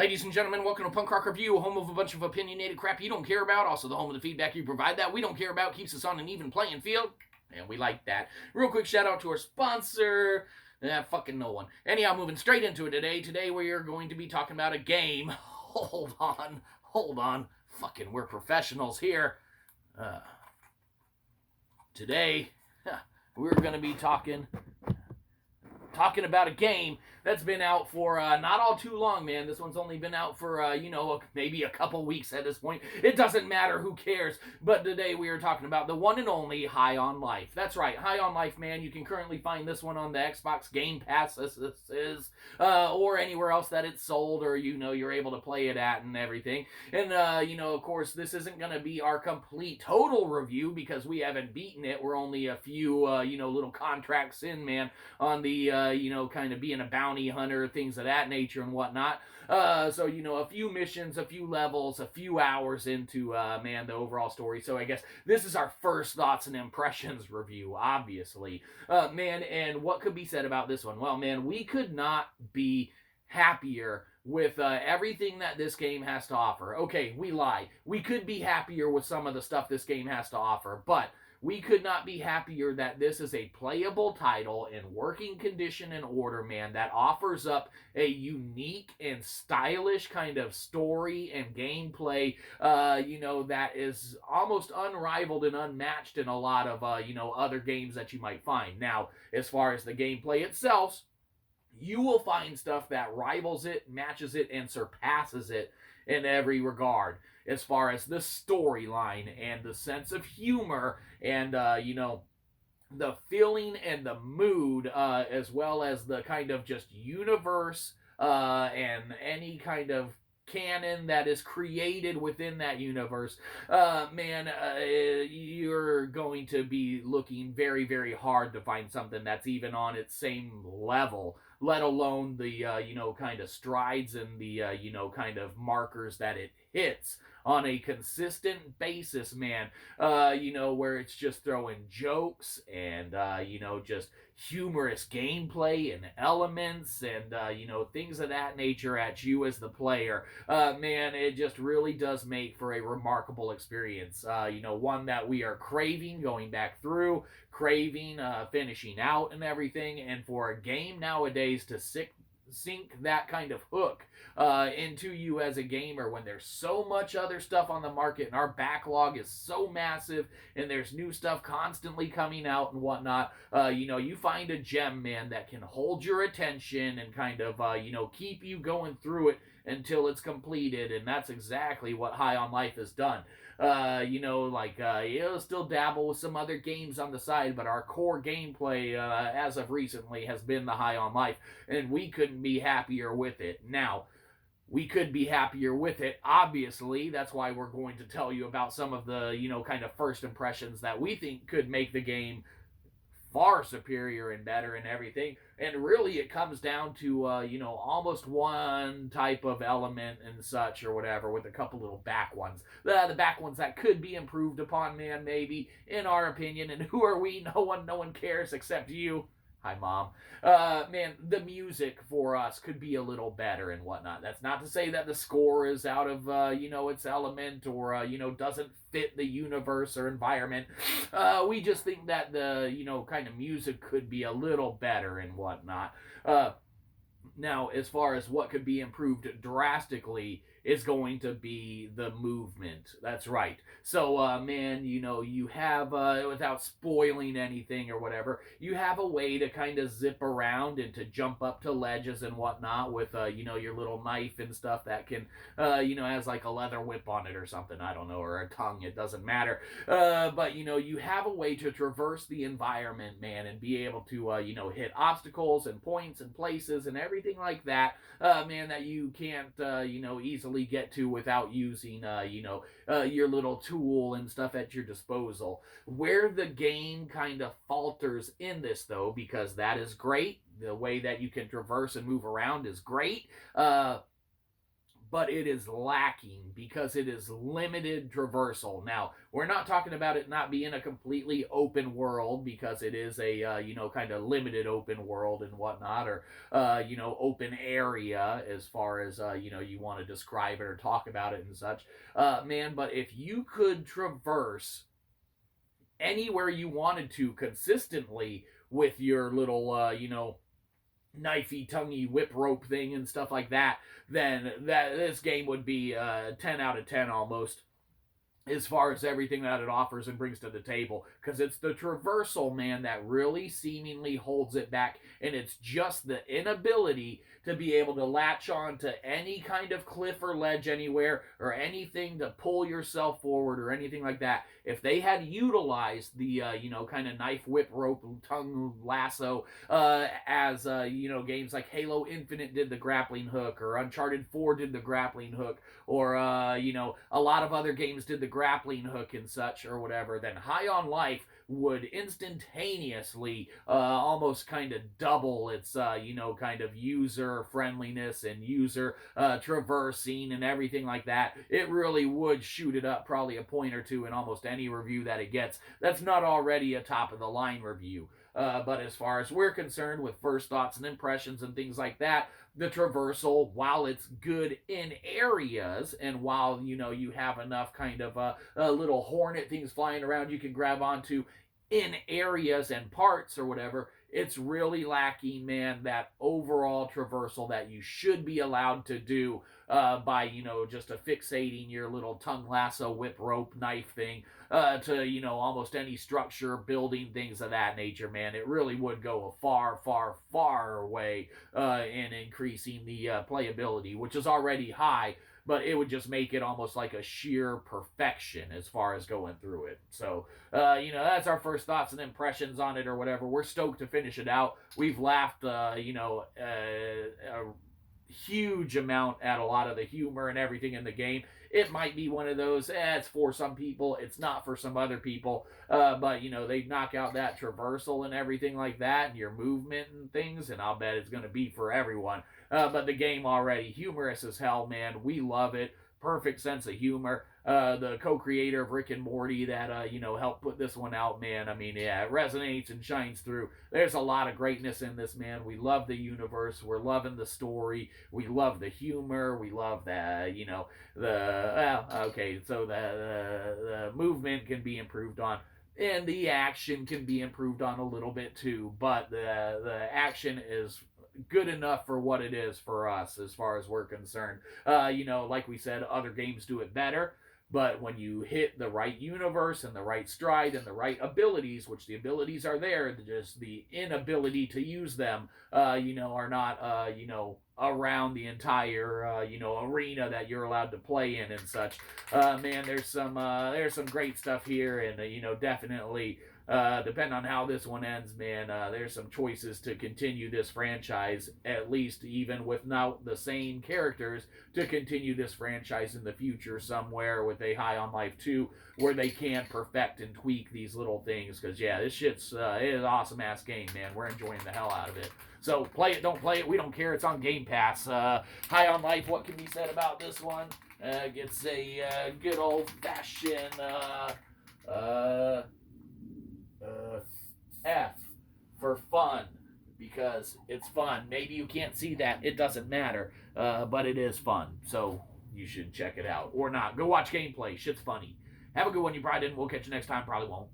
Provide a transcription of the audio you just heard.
Ladies and gentlemen, welcome to Punk Rock Review, home of a bunch of opinionated crap you don't care about, also the home of the feedback you provide that we don't care about, keeps us on an even playing field, and we like that. Real quick shout out to our sponsor, fucking no one. Anyhow, moving straight into it today. Today we are going to be talking about a game. Hold on. Fucking, we're professionals here. Today, we're going to be talking about a game that's been out for not all too long, man. This one's only been out for, maybe a couple weeks at this point. It doesn't matter, who cares? But today we are talking about the one and only High on Life. That's right, High on Life, man. You can currently find this one on the Xbox Game Pass, or anywhere else that it's sold, or, you're able to play it at and everything. And, of course, this isn't going to be our complete total review because we haven't beaten it. We're only a few, little contracts in, man, on the, kind of being a bounty hunter, things of that nature and whatnot. So, a few missions, a few levels, a few hours into, the overall story. So I guess this is our first thoughts and impressions review, obviously. And what could be said about this one? Well, man, we could not be happier with everything that this game has to offer. Okay, we lie. We could be happier with some of the stuff this game has to offer, but we could not be happier that this is a playable title in working condition and order, man, that offers up a unique and stylish kind of story and gameplay, that is almost unrivaled and unmatched in a lot of, other games that you might find. Now, as far as the gameplay itself, you will find stuff that rivals it, matches it, and surpasses it in every regard. As far as the storyline and the sense of humor and, the feeling and the mood, as well as the kind of just universe and any kind of canon that is created within that universe, you're going to be looking very, very hard to find something that's even on its same level, let alone the, kind of strides and the, kind of markers that it hits on a consistent basis, man, where it's just throwing jokes and, just humorous gameplay and elements and, things of that nature at you as the player. It just really does make for a remarkable experience. One that we are craving going back through, finishing out and everything, and for a game nowadays to sink that kind of hook into you as a gamer when there's so much other stuff on the market and our backlog is so massive and there's new stuff constantly coming out and whatnot. You find a gem, man, that can hold your attention and kind of, keep you going through it until it's completed, and that's exactly what High on Life has done. Still dabble with some other games on the side, but our core gameplay, as of recently, has been the High on Life, and we couldn't be happier with it. Now, we could be happier with it, obviously. That's why we're going to tell you about some of the, kind of first impressions that we think could make the game far superior and better and everything. And really it comes down to, almost one type of element and such or whatever, with a couple little back ones. The back ones that could be improved upon, man, maybe, in our opinion. And who are we? No one cares except you. Hi, Mom. The music for us could be a little better and whatnot. That's not to say that the score is out of, its element or, doesn't fit the universe or environment. We just think that the, kind of music could be a little better and whatnot. Now, as far as what could be improved drastically is going to be the movement. That's right. So, you have, without spoiling anything or whatever, you have a way to kind of zip around and to jump up to ledges and whatnot with, your little knife and stuff that can, has like a leather whip on it or something, I don't know, or a tongue, it doesn't matter. But, you have a way to traverse the environment, man, and be able to, hit obstacles and points and places and everything like that, that you can't, easily get to without using, your little tool and stuff at your disposal. Where the game kind of falters in this, though, because that is great, the way that you can traverse and move around is great, but it is lacking because it is limited traversal. Now, we're not talking about it not being a completely open world, because it is a kind of limited open world and whatnot, or open area as far as you want to describe it or talk about it and such. Man, but if you could traverse anywhere you wanted to consistently with your little knifey tonguey whip rope thing and stuff like that, then this game would be 10 out of 10 almost, as far as everything that it offers and brings to the table, because it's the traversal, man, that really seemingly holds it back, and it's just the inability to be able to latch on to any kind of cliff or ledge anywhere, or anything to pull yourself forward or anything like that. If they had utilized the kind of knife whip rope tongue lasso as games like Halo Infinite did the grappling hook, or Uncharted 4 did the grappling hook, or a lot of other games did the grappling hook and such or whatever, then High on Life would instantaneously almost kind of double its kind of user friendliness and user traversing and everything like that. It really would shoot it up probably a point or two in almost any review that it gets that's not already a top of the line review. But as far as we're concerned, with first thoughts and impressions and things like that, the traversal, while it's good in areas, and while you have enough kind of little hornet things flying around you can grab onto in areas and parts or whatever, it's really lacking, man, that overall traversal that you should be allowed to do by just affixating your little tongue lasso whip rope knife thing to almost any structure, building, things of that nature, man. It really would go a far way in increasing the playability, which is already high, but it would just make it almost like a sheer perfection as far as going through it. So, that's our first thoughts and impressions on it or whatever. We're stoked to finish it out. We've laughed, a huge amount at a lot of the humor and everything in the game. It might be one of those, it's for some people, it's not for some other people, but they knock out that traversal and everything like that, and your movement and things, and I'll bet it's going to be for everyone. But the game already humorous as hell, man. We love it. Perfect sense of humor. The co-creator of Rick and Morty that helped put this one out, man. I mean, yeah, it resonates and shines through. There's a lot of greatness in this, man. We love the universe. We're loving the story. We love the humor. We love the the movement can be improved on, and the action can be improved on a little bit too. But the action is good enough for what it is for us, as far as we're concerned. Like we said, other games do it better. But when you hit the right universe and the right stride and the right abilities, which the abilities are there, just the inability to use them, are not, around the entire, arena that you're allowed to play in and such. Man, there's some great stuff here, and definitely. Depending on how this one ends, man, there's some choices to continue this franchise, at least even without the same characters, to continue this franchise in the future somewhere with a High on Life 2, where they can perfect and tweak these little things. Because, yeah, this shit's it is an awesome-ass game, man. We're enjoying the hell out of it. So, play it, don't play it, we don't care. It's on Game Pass. High on Life, what can be said about this one? Gets a good old-fashioned... F for fun, because it's fun. Maybe you can't see that, it doesn't matter, but it is fun, so you should check it out. Or not, go watch gameplay, shit's funny. Have a good one, you probably didn't. We'll catch you next time, probably won't.